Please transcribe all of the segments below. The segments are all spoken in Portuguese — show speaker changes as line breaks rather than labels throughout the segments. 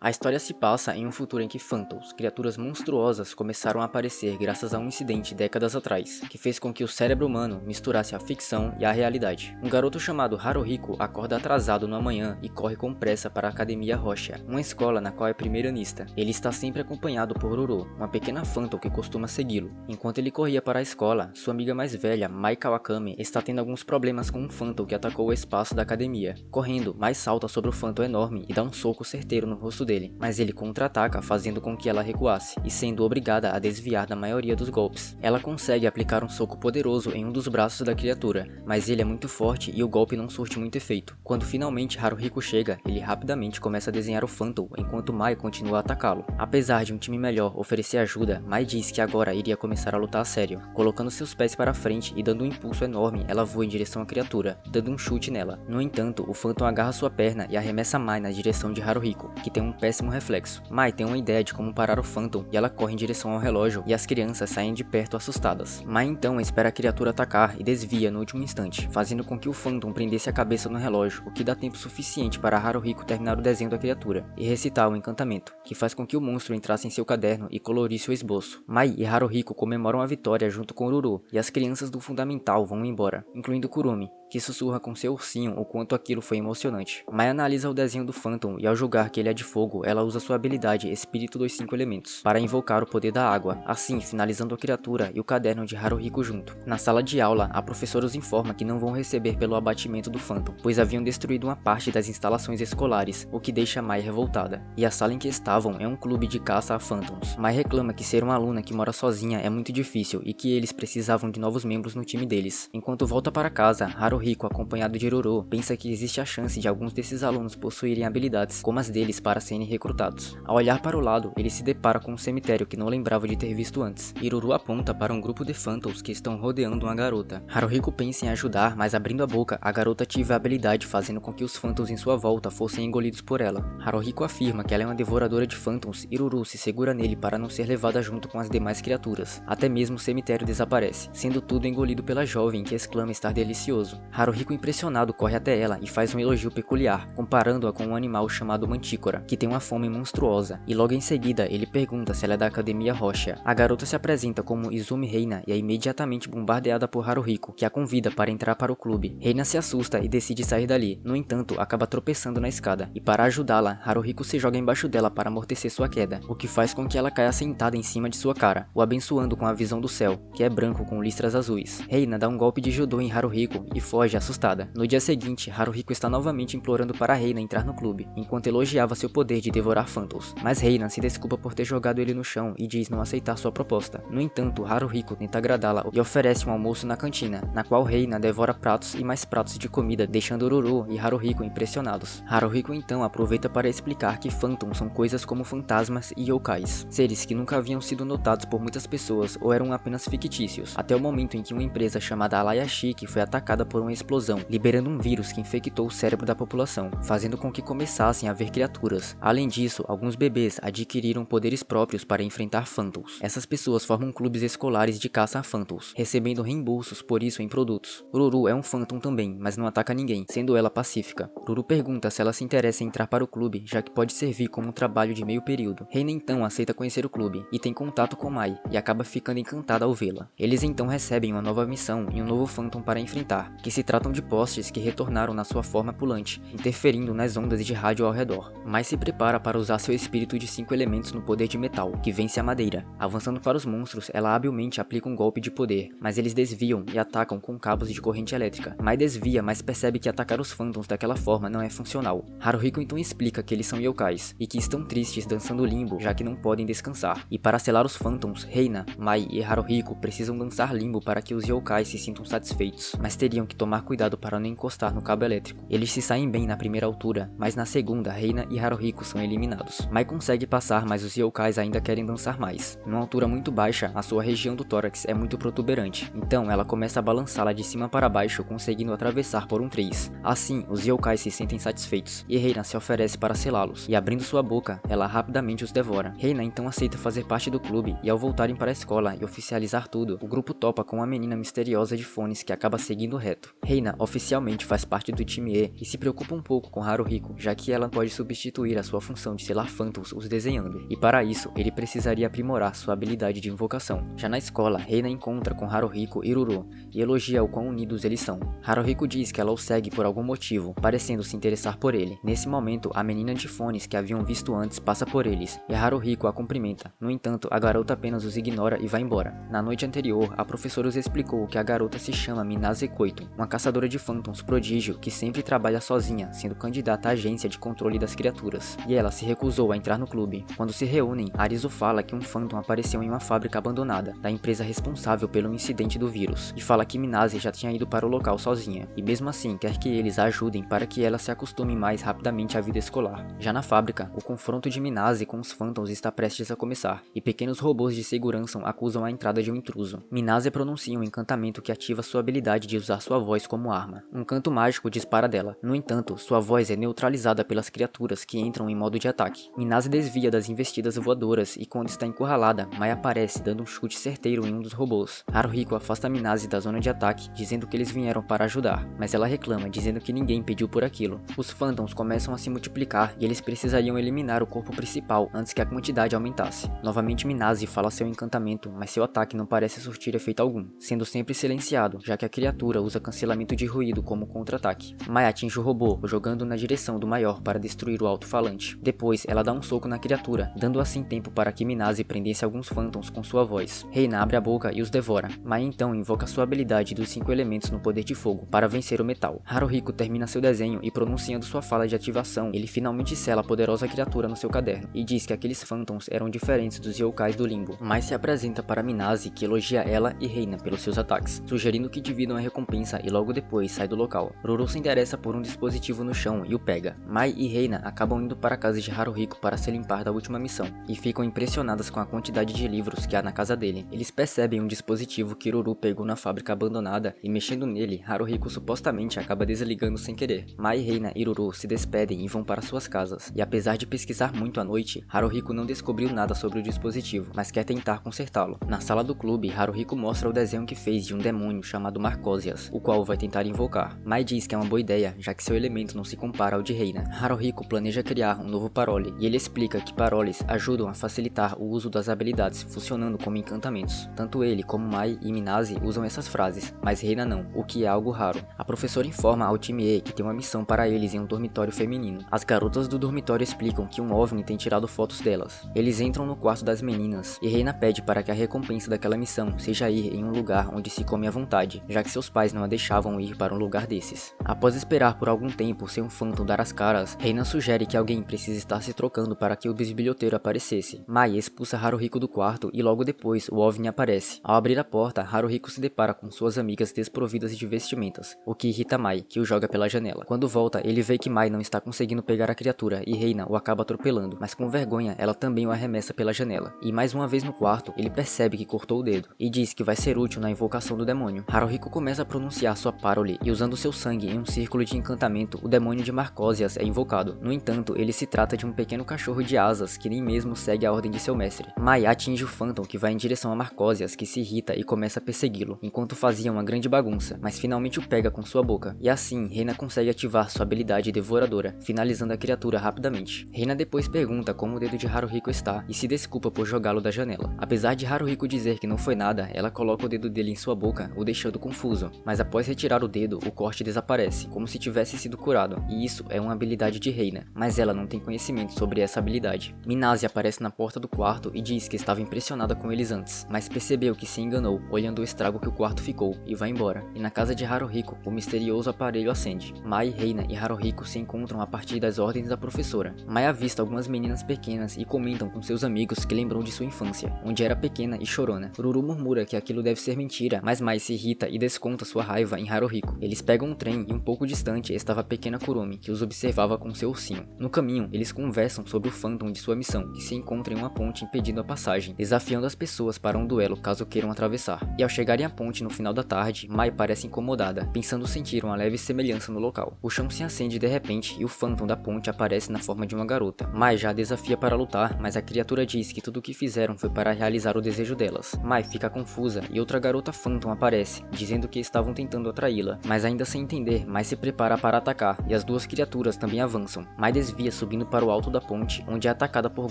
A história se passa em um futuro em que Phantoms, criaturas monstruosas, começaram a aparecer graças a um incidente décadas atrás, que fez com que o cérebro humano misturasse a ficção e a realidade. Um garoto chamado Haruhiko acorda atrasado no amanhã e corre com pressa para a Academia Rocha, uma escola na qual é primeiranista. Ele está sempre acompanhado por Roro, uma pequena Phantom que costuma segui-lo. Enquanto ele corria para a escola, sua amiga mais velha, Mai Kawakami, está tendo alguns problemas com um Phantom que atacou o espaço da academia. Correndo, Mai salta sobre o Phantom enorme e dá um soco certeiro no rosto dele, mas ele contra-ataca, fazendo com que ela recuasse, e sendo obrigada a desviar da maioria dos golpes. Ela consegue aplicar um soco poderoso em um dos braços da criatura, mas ele é muito forte e o golpe não surte muito efeito. Quando finalmente Haruhiko chega, ele rapidamente começa a desenhar o Phantom, enquanto Mai continua a atacá-lo. Apesar de um time melhor oferecer ajuda, Mai diz que agora iria começar a lutar a sério. Colocando seus pés para frente e dando um impulso enorme, ela voa em direção à criatura, dando um chute nela. No entanto, o Phantom agarra sua perna e arremessa Mai na direção de Haruhiko, que tem um péssimo reflexo. Mai tem uma ideia de como parar o Phantom e ela corre em direção ao relógio e as crianças saem de perto assustadas. Mai então espera a criatura atacar e desvia no último instante, fazendo com que o Phantom prendesse a cabeça no relógio, o que dá tempo suficiente para Haruhiko terminar o desenho da criatura e recitar o encantamento, que faz com que o monstro entrasse em seu caderno e colorisse o esboço. Mai e Haruhiko comemoram a vitória junto com Roro, e as crianças do fundamental vão embora, incluindo Kurumi, que sussurra com seu ursinho o quanto aquilo foi emocionante. Mai analisa o desenho do Phantom e ao julgar que ele é de fogo, ela usa sua habilidade Espírito dos 5 Elementos para invocar o poder da água, assim finalizando a criatura e o caderno de Haruhiko junto. Na sala de aula, a professora os informa que não vão receber pelo abatimento do Phantom, pois haviam destruído uma parte das instalações escolares, o que deixa Mai revoltada. E a sala em que estavam é um clube de caça a Phantoms. Mai reclama que ser uma aluna que mora sozinha é muito difícil e que eles precisavam de novos membros no time deles. Enquanto volta para casa, Haruhiko, acompanhado de Roro, pensa que existe a chance de alguns desses alunos possuírem habilidades como as deles para serem recrutados. Ao olhar para o lado, ele se depara com um cemitério que não lembrava de ter visto antes. E Roro aponta para um grupo de Phantoms que estão rodeando uma garota. Haruhiko pensa em ajudar, mas abrindo a boca, a garota ativa a habilidade, fazendo com que os Phantoms em sua volta fossem engolidos por ela. Haruhiko afirma que ela é uma devoradora de Phantoms e Roro se segura nele para não ser levada junto com as demais criaturas. Até mesmo o cemitério desaparece, sendo tudo engolido pela jovem que exclama estar delicioso. Haruhiko, impressionado, corre até ela e faz um elogio peculiar, comparando-a com um animal chamado Mantícora, que tem uma fome monstruosa, e logo em seguida ele pergunta se ela é da Academia Rocha. A garota se apresenta como Izumi Reina e é imediatamente bombardeada por Haruhiko, que a convida para entrar para o clube. Reina se assusta e decide sair dali, no entanto acaba tropeçando na escada, e para ajudá-la, Haruhiko se joga embaixo dela para amortecer sua queda, o que faz com que ela caia sentada em cima de sua cara, o abençoando com a visão do céu, que é branco com listras azuis. Reina dá um golpe de judô em Haruhiko e foge assustada. No dia seguinte, Haruhiko está novamente implorando para Reina entrar no clube, enquanto elogiava seu poder de devorar Phantoms, mas Reina se desculpa por ter jogado ele no chão e diz não aceitar sua proposta. No entanto, Haruhiko tenta agradá-la e oferece um almoço na cantina, na qual Reina devora pratos e mais pratos de comida, deixando Roro e Haruhiko impressionados. Haruhiko então aproveita para explicar que Phantoms são coisas como fantasmas e yokais, seres que nunca haviam sido notados por muitas pessoas ou eram apenas fictícios, até o momento em que uma empresa chamada Alaya Shiki foi atacada por uma explosão, liberando um vírus que infectou o cérebro da população, fazendo com que começassem a ver criaturas. Além disso, alguns bebês adquiriram poderes próprios para enfrentar Phantoms. Essas pessoas formam clubes escolares de caça a Phantoms, recebendo reembolsos por isso em produtos. Roro é um Phantom também, mas não ataca ninguém, sendo ela pacífica. Roro pergunta se ela se interessa em entrar para o clube, já que pode servir como um trabalho de meio período. Reina então aceita conhecer o clube, e tem contato com Mai, e acaba ficando encantada ao vê-la. Eles então recebem uma nova missão e um novo Phantom para enfrentar, que se tratam de postes que retornaram na sua forma pulante, interferindo nas ondas de rádio ao redor. Mai se prepara para usar seu espírito de 5 elementos no poder de metal, que vence a madeira. Avançando para os monstros, ela habilmente aplica um golpe de poder, mas eles desviam e atacam com cabos de corrente elétrica. Mai desvia, mas percebe que atacar os Phantoms daquela forma não é funcional. Haruhiko então explica que eles são yokais, e que estão tristes dançando limbo, já que não podem descansar. E para selar os Phantoms, Reina, Mai e Haruhiko precisam dançar limbo para que os yokais se sintam satisfeitos, mas teriam que tomar cuidado para não encostar no cabo elétrico. Eles se saem bem na primeira altura, mas na segunda, Reina e Haruhiko são eliminados. Mai consegue passar, mas os yokais ainda querem dançar mais. Numa altura muito baixa, a sua região do tórax é muito protuberante, então ela começa a balançá-la de cima para baixo, conseguindo atravessar por um triz. Assim, os yokais se sentem satisfeitos, e Reina se oferece para selá-los, e abrindo sua boca, ela rapidamente os devora. Reina então aceita fazer parte do clube, e ao voltarem para a escola e oficializar tudo, o grupo topa com uma menina misteriosa de fones que acaba seguindo reto. momento. Reina oficialmente faz parte do time E e se preocupa um pouco com Haruhiko, já que ela pode substituir a sua função de selar Phantoms os desenhando, e para isso ele precisaria aprimorar sua habilidade de invocação. Já na escola, Reina encontra com Haruhiko e Ruru e elogia o quão unidos eles são. Haruhiko diz que ela o segue por algum motivo, parecendo se interessar por ele. Nesse momento, a menina de fones que haviam visto antes passa por eles, e Haruhiko a cumprimenta. No entanto, a garota apenas os ignora e vai embora. Na noite anterior, a professora os explicou que a garota se chama Minase Koito, uma caçadora de Phantoms prodígio que sempre trabalha sozinha, sendo candidata à agência de controle das criaturas, e ela se recusou a entrar no clube. Quando se reúnem, Arizo fala que um Phantom apareceu em uma fábrica abandonada, da empresa responsável pelo incidente do vírus, e fala que Minase já tinha ido para o local sozinha, e mesmo assim quer que eles a ajudem para que ela se acostume mais rapidamente à vida escolar. Já na fábrica, o confronto de Minase com os Phantoms está prestes a começar, e pequenos robôs de segurança acusam a entrada de um intruso. Minase pronuncia um encantamento que ativa sua habilidade de usar sua voz como arma. Um canto mágico dispara dela. No entanto, sua voz é neutralizada pelas criaturas que entram em modo de ataque. Minase desvia das investidas voadoras e quando está encurralada, Mai aparece dando um chute certeiro em um dos robôs. Haruhiko afasta Minase da zona de ataque, dizendo que eles vieram para ajudar, mas ela reclama, dizendo que ninguém pediu por aquilo. Os Phantoms começam a se multiplicar e eles precisariam eliminar o corpo principal antes que a quantidade aumentasse. Novamente Minase fala seu encantamento, mas seu ataque não parece surtir efeito algum, sendo sempre silenciado, já que a criatura usa cancelamento de ruído como contra-ataque. Mai atinge o robô, jogando na direção do maior para destruir o alto-falante. Depois, ela dá um soco na criatura, dando assim tempo para que Minase prendesse alguns Phantoms com sua voz. Reina abre a boca e os devora. Mai então invoca sua habilidade dos 5 elementos no poder de fogo para vencer o metal. Haruhiko termina seu desenho e pronunciando sua fala de ativação, ele finalmente sela a poderosa criatura no seu caderno, e diz que aqueles Phantoms eram diferentes dos yokais do limbo. Mai se apresenta para Minase, que elogia ela e Reina pelos seus ataques, sugerindo que dividam a recompensa e logo depois sai do local. Ruru se interessa por um dispositivo no chão e o pega. Mai e Reina acabam indo para a casa de Haruhiko para se limpar da última missão, e ficam impressionadas com a quantidade de livros que há na casa dele. Eles percebem um dispositivo que Ruru pegou na fábrica abandonada e mexendo nele, Haruhiko supostamente acaba desligando sem querer. Mai, Reina e Ruru se despedem e vão para suas casas, e apesar de pesquisar muito à noite, Haruhiko não descobriu nada sobre o dispositivo, mas quer tentar consertá-lo. Na sala do clube, Haruhiko mostra o desenho que fez de um demônio chamado Marcosias, o qual vai tentar invocar. Mai diz que é uma boa ideia, já que seu elemento não se compara ao de Reina. Haruhiko planeja criar um novo parole, e ele explica que paroles ajudam a facilitar o uso das habilidades, funcionando como encantamentos. Tanto ele como Mai e Minase usam essas frases, mas Reina não, o que é algo raro. A professora informa ao time E que tem uma missão para eles em um dormitório feminino. As garotas do dormitório explicam que um OVNI tem tirado fotos delas. Eles entram no quarto das meninas, e Reina pede para que a recompensa daquela missão seja ir em um lugar onde se come à vontade, já que seus pais não a deixavam ir para um lugar desses. Após esperar por algum tempo sem um Phantom dar as caras, Reina sugere que alguém precisa estar se trocando para que o bisbilhoteiro aparecesse. Mai expulsa Haruhiko do quarto e logo depois o OVNI aparece. Ao abrir a porta, Haruhiko se depara com suas amigas desprovidas de vestimentas, o que irrita Mai, que o joga pela janela. Quando volta, ele vê que Mai não está conseguindo pegar a criatura e Reina o acaba atropelando, mas com vergonha ela também o arremessa pela janela. E mais uma vez no quarto, ele percebe que cortou o dedo e diz que vai ser útil na invocação do demônio. Haruhiko começa a pronunciar sua parole e usando seu sangue em um círculo de encantamento, o demônio de Marcosias é invocado. No entanto, ele se trata de um pequeno cachorro de asas que nem mesmo segue a ordem de seu mestre. Mai atinge o Phantom que vai em direção a Marcosias, que se irrita e começa a persegui-lo, enquanto fazia uma grande bagunça, mas finalmente o pega com sua boca. E assim, Reina consegue ativar sua habilidade devoradora, finalizando a criatura rapidamente. Reina depois pergunta como o dedo de Haruhiko está e se desculpa por jogá-lo da janela. Apesar de Haruhiko dizer que não foi nada, ela coloca o dedo dele em sua boca, o deixando confuso. Mas após retirar o dedo, o corte desaparece, como se tivesse sido curado, e isso é uma habilidade de Reina, mas ela não tem conhecimento sobre essa habilidade. Minase aparece na porta do quarto e diz que estava impressionada com eles antes, mas percebeu que se enganou, olhando o estrago que o quarto ficou, e vai embora. E na casa de Haruhiko, o misterioso aparelho acende. Mai, Reina e Haruhiko se encontram a partir das ordens da professora. Mai avista algumas meninas pequenas e comentam com seus amigos que lembrou de sua infância, onde era pequena e chorona. Ruru murmura que aquilo deve ser mentira, mas Mai se irrita e desconta sua raiva em Haruhiko. Eles pegam um trem e um pouco distante estava a pequena Kurumi, que os observava com seu ursinho. No caminho, eles conversam sobre o Phantom de sua missão, que se encontra em uma ponte impedindo a passagem, desafiando as pessoas para um duelo caso queiram atravessar. E ao chegarem à ponte no final da tarde, Mai parece incomodada, pensando sentir uma leve semelhança no local. O chão se acende de repente e o Phantom da ponte aparece na forma de uma garota. Mai já a desafia para lutar, mas a criatura diz que tudo o que fizeram foi para realizar o desejo delas. Mai fica confusa e outra garota Phantom aparece, dizendo que estavam tentando tentando atraí-la, mas ainda sem entender, Mai se prepara para atacar, e as duas criaturas também avançam. Mai desvia subindo para o alto da ponte, onde é atacada por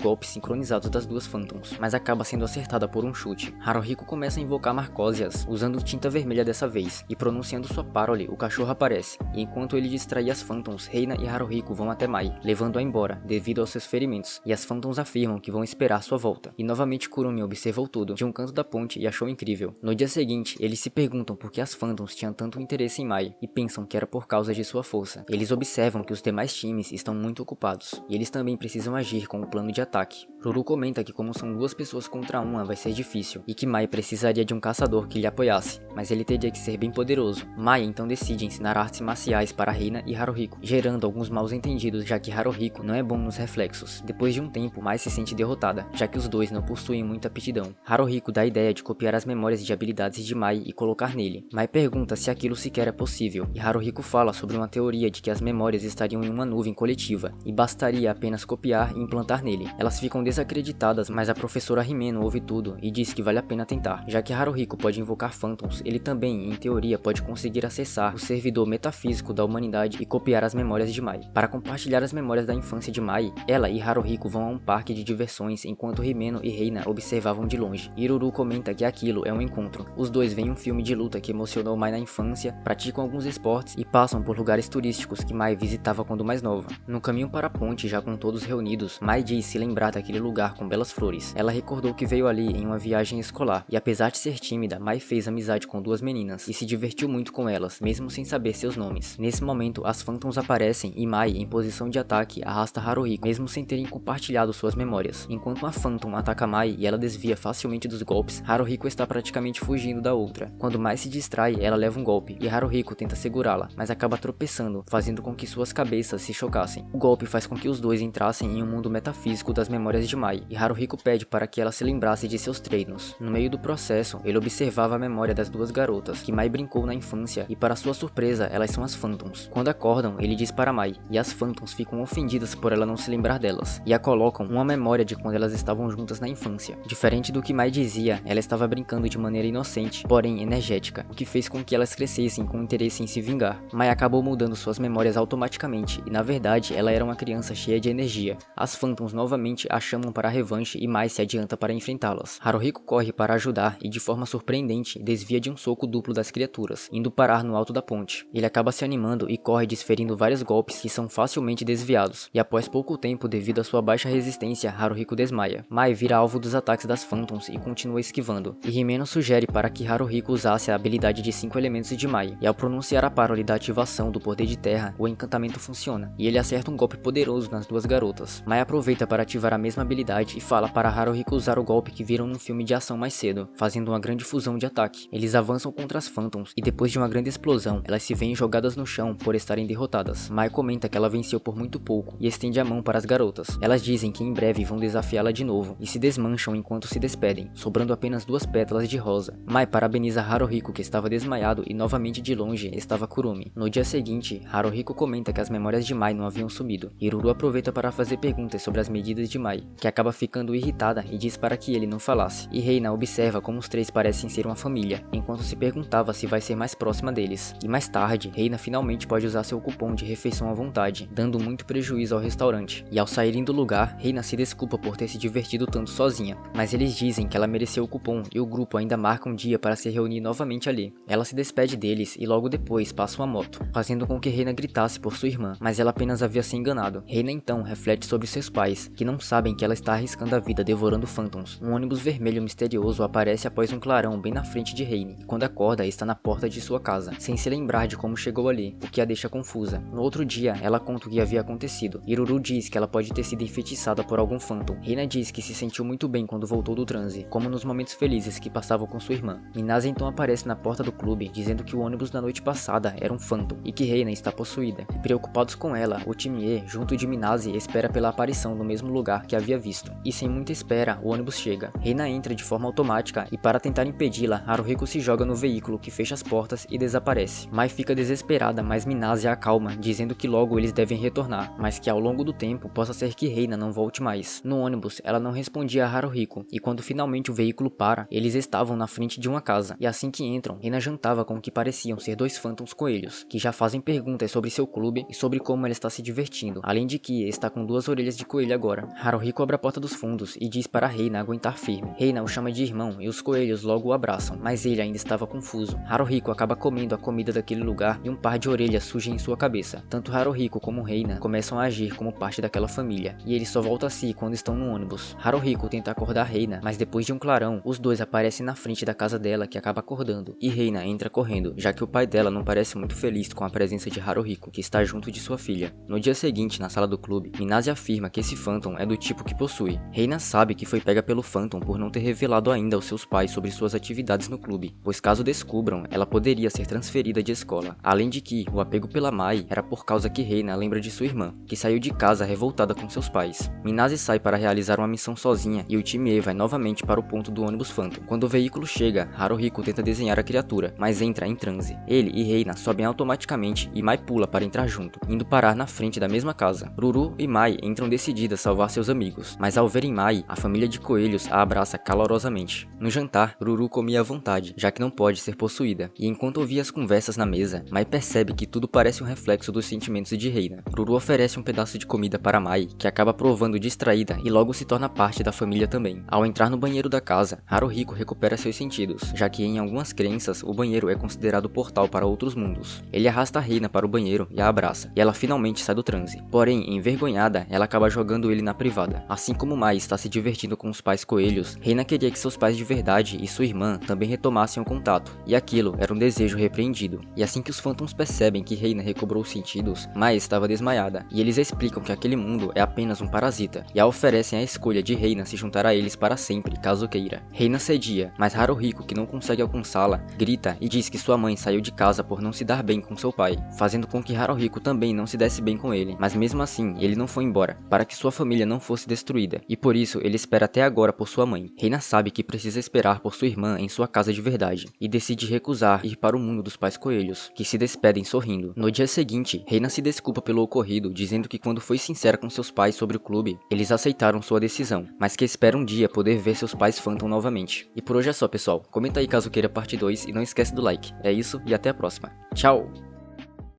golpes sincronizados das duas Phantoms, mas acaba sendo acertada por um chute. Haruhiko começa a invocar Marcosias, usando tinta vermelha dessa vez, e pronunciando sua parole, o cachorro aparece, e enquanto ele distrai as Phantoms, Reina e Haruhiko vão até Mai, levando-a embora, devido aos seus ferimentos, e as Phantoms afirmam que vão esperar sua volta. E novamente Kurumi observou tudo, de um canto da ponte, e achou incrível. No dia seguinte, eles se perguntam por que as Phantoms tinham tanto interesse em Mai, e pensam que era por causa de sua força. Eles observam que os demais times estão muito ocupados, e eles também precisam agir com o plano de ataque. Ruru comenta que como são duas pessoas contra uma vai ser difícil, e que Mai precisaria de um caçador que lhe apoiasse, mas ele teria que ser bem poderoso. Mai então decide ensinar artes marciais para Reina e Haruhiko, gerando alguns maus entendidos, já que Haruhiko não é bom nos reflexos. Depois de um tempo, Mai se sente derrotada, já que os dois não possuem muita aptidão. Haruhiko dá a ideia de copiar as memórias de habilidades de Mai e colocar nele. Mai pergunta se aquilo sequer é possível, e Haruhiko fala sobre uma teoria de que as memórias estariam em uma nuvem coletiva, e bastaria apenas copiar e implantar nele. Elas ficam desacreditadas, mas a professora Himeno ouve tudo e diz que vale a pena tentar. Já que Haruhiko pode invocar Phantoms, ele também, em teoria, pode conseguir acessar o servidor metafísico da humanidade e copiar as memórias de Mai. Para compartilhar as memórias da infância de Mai, ela e Haruhiko vão a um parque de diversões enquanto Himeno e Reina observavam de longe. Iruru comenta que aquilo é um encontro. Os dois veem um filme de luta que emocionou Mai na infância, praticam alguns esportes e passam por lugares turísticos que Mai visitava quando mais nova. No caminho para a ponte, já com todos reunidos, Mai diz se lembrar daquele lugar com belas flores. Ela recordou que veio ali em uma viagem escolar, e apesar de ser tímida, Mai fez amizade com duas meninas e se divertiu muito com elas, mesmo sem saber seus nomes. Nesse momento, as Phantoms aparecem e Mai, em posição de ataque, arrasta Haruhiko, mesmo sem terem compartilhado suas memórias. Enquanto uma Phantom ataca Mai e ela desvia facilmente dos golpes, Haruhiko está praticamente fugindo da outra. Quando Mai se distrai, ela leva um golpe, e Haruhiko tenta segurá-la, mas acaba tropeçando, fazendo com que suas cabeças se chocassem. O golpe faz com que os dois entrassem em um mundo metafísico das memórias de Mai, e Haruhiko pede para que ela se lembrasse de seus treinos. No meio do processo, ele observava a memória das duas garotas, que Mai brincou na infância, e para sua surpresa, elas são as Phantoms. Quando acordam, ele diz para Mai, e as Phantoms ficam ofendidas por ela não se lembrar delas, e a colocam uma memória de quando elas estavam juntas na infância. Diferente do que Mai dizia, ela estava brincando de maneira inocente, porém energética, o que fez com que elas crescessem com interesse em se vingar. Mai acabou mudando suas memórias automaticamente, e na verdade, ela era uma criança cheia de energia. As Phantoms novamente a chamam para a revanche e Mai se adianta para enfrentá-las. Haruhiko corre para ajudar e de forma surpreendente, desvia de um soco duplo das criaturas, indo parar no alto da ponte. Ele acaba se animando e corre desferindo vários golpes que são facilmente desviados, e após pouco tempo, devido à sua baixa resistência, Haruhiko desmaia. Mai vira alvo dos ataques das Phantoms e continua esquivando, e Himeno sugere para que Haruhiko usasse a habilidade de 5 elementos de Mai, e ao pronunciar a parole da ativação do poder de terra, o encantamento funciona, e ele acerta um golpe poderoso nas duas garotas. Mai aproveita para ativar a mesma habilidade e fala para Haruhiko usar o golpe que viram num filme de ação mais cedo, fazendo uma grande fusão de ataque. Eles avançam contra as Phantoms, e depois de uma grande explosão, elas se veem jogadas no chão por estarem derrotadas. Mai comenta que ela venceu por muito pouco, e estende a mão para as garotas. Elas dizem que em breve vão desafiá-la de novo, e se desmancham enquanto se despedem, sobrando apenas 2 pétalas de rosa. Mai parabeniza Haruhiko, que estava desmaiado, e novamente de longe estava Kurumi. No dia seguinte, Haruhiko comenta que as memórias de Mai não haviam sumido. Iruru aproveita para fazer perguntas sobre as medidas de Mai, que acaba ficando irritada e diz para que ele não falasse. E Reina observa como os três parecem ser uma família, enquanto se perguntava se vai ser mais próxima deles. E mais tarde, Reina finalmente pode usar seu cupom de refeição à vontade, dando muito prejuízo ao restaurante. E ao saírem do lugar, Reina se desculpa por ter se divertido tanto sozinha, mas eles dizem que ela mereceu o cupom e o grupo ainda marca um dia para se reunir novamente ali. Ela se despede deles e logo depois passa uma moto, fazendo com que Reina gritasse por sua irmã, mas ela apenas havia se enganado. Reina então reflete sobre seus pais, que não sabem que ela está arriscando a vida devorando Phantoms. Um ônibus vermelho misterioso aparece após um clarão bem na frente de Reine, e quando acorda está na porta de sua casa, sem se lembrar de como chegou ali, o que a deixa confusa. No outro dia, ela conta o que havia acontecido. Iruru diz que ela pode ter sido enfeitiçada por algum Phantom. Reina diz que se sentiu muito bem quando voltou do transe, como nos momentos felizes que passavam com sua irmã. Minase então aparece na porta do clube, dizendo que o ônibus da noite passada era um Phantom, e que Reina está possuída. E preocupados com ela, o time E, junto de Minase, espera pela aparição no mesmo lugar que havia havia visto. E sem muita espera, o ônibus chega. Reina entra de forma automática e para tentar impedi-la, Haruhiko se joga no veículo que fecha as portas e desaparece. Mai fica desesperada, mas Minase a acalma, dizendo que logo eles devem retornar, mas que ao longo do tempo possa ser que Reina não volte mais. No ônibus, ela não respondia a Haruhiko, e quando finalmente o veículo para, eles estavam na frente de uma casa, e assim que entram, Reina jantava com o que pareciam ser dois Phantoms coelhos, que já fazem perguntas sobre seu clube e sobre como ela está se divertindo, além de que está com duas orelhas de coelho agora. Haruhiko abre a porta dos fundos e diz para Reina aguentar firme. Reina o chama de irmão e os coelhos logo o abraçam, mas ele ainda estava confuso. Haruhiko acaba comendo a comida daquele lugar e um par de orelhas surge em sua cabeça. Tanto Haruhiko como Reina começam a agir como parte daquela família, e ele só volta a si quando estão no ônibus. Haruhiko tenta acordar Reina, mas depois de um clarão, os dois aparecem na frente da casa dela, que acaba acordando, e Reina entra correndo, já que o pai dela não parece muito feliz com a presença de Haruhiko, que está junto de sua filha. No dia seguinte, na sala do clube, Minase afirma que esse Phantom é do tipo que possui. Reina sabe que foi pega pelo Phantom por não ter revelado ainda aos seus pais sobre suas atividades no clube, pois caso descubram, ela poderia ser transferida de escola. Além de que, o apego pela Mai era por causa que Reina lembra de sua irmã, que saiu de casa revoltada com seus pais. Minase sai para realizar uma missão sozinha e o time E vai novamente para o ponto do ônibus Phantom. Quando o veículo chega, Haruhiko tenta desenhar a criatura, mas entra em transe. Ele e Reina sobem automaticamente e Mai pula para entrar junto, indo parar na frente da mesma casa. Ruru e Mai entram decididas a salvar seus amigos, mas ao verem Mai, a família de coelhos a abraça calorosamente. No jantar, Ruru comia à vontade, já que não pode ser possuída, e enquanto ouvia as conversas na mesa, Mai percebe que tudo parece um reflexo dos sentimentos de Reina. Ruru oferece um pedaço de comida para Mai, que acaba provando distraída e logo se torna parte da família também. Ao entrar no banheiro da casa, Haruhiko recupera seus sentidos, já que em algumas crenças o banheiro é considerado portal para outros mundos. Ele arrasta a Reina para o banheiro e a abraça, e ela finalmente sai do transe. Porém, envergonhada, ela acaba jogando ele na privada. Assim como Mai está se divertindo com os pais coelhos, Reina queria que seus pais de verdade e sua irmã também retomassem o contato, e aquilo era um desejo repreendido. E assim que os Phantoms percebem que Reina recobrou os sentidos, Mai estava desmaiada, e eles explicam que aquele mundo é apenas um parasita, e a oferecem a escolha de Reina se juntar a eles para sempre, caso queira. Reina cedia, mas Haruhiko, que não consegue alcançá-la, grita e diz que sua mãe saiu de casa por não se dar bem com seu pai, fazendo com que Haruhiko também não se desse bem com ele, mas mesmo assim, ele não foi embora, para que sua família não fosse destruída, e por isso ele espera até agora por sua mãe. Reina sabe que precisa esperar por sua irmã em sua casa de verdade, e decide recusar ir para o mundo dos pais coelhos, que se despedem sorrindo. No dia seguinte, Reina se desculpa pelo ocorrido, dizendo que quando foi sincera com seus pais sobre o clube, eles aceitaram sua decisão, mas que espera um dia poder ver seus pais Phantom novamente. E por hoje é só, pessoal. Comenta aí caso queira parte 2 e não esquece do like. É isso e até a próxima. Tchau!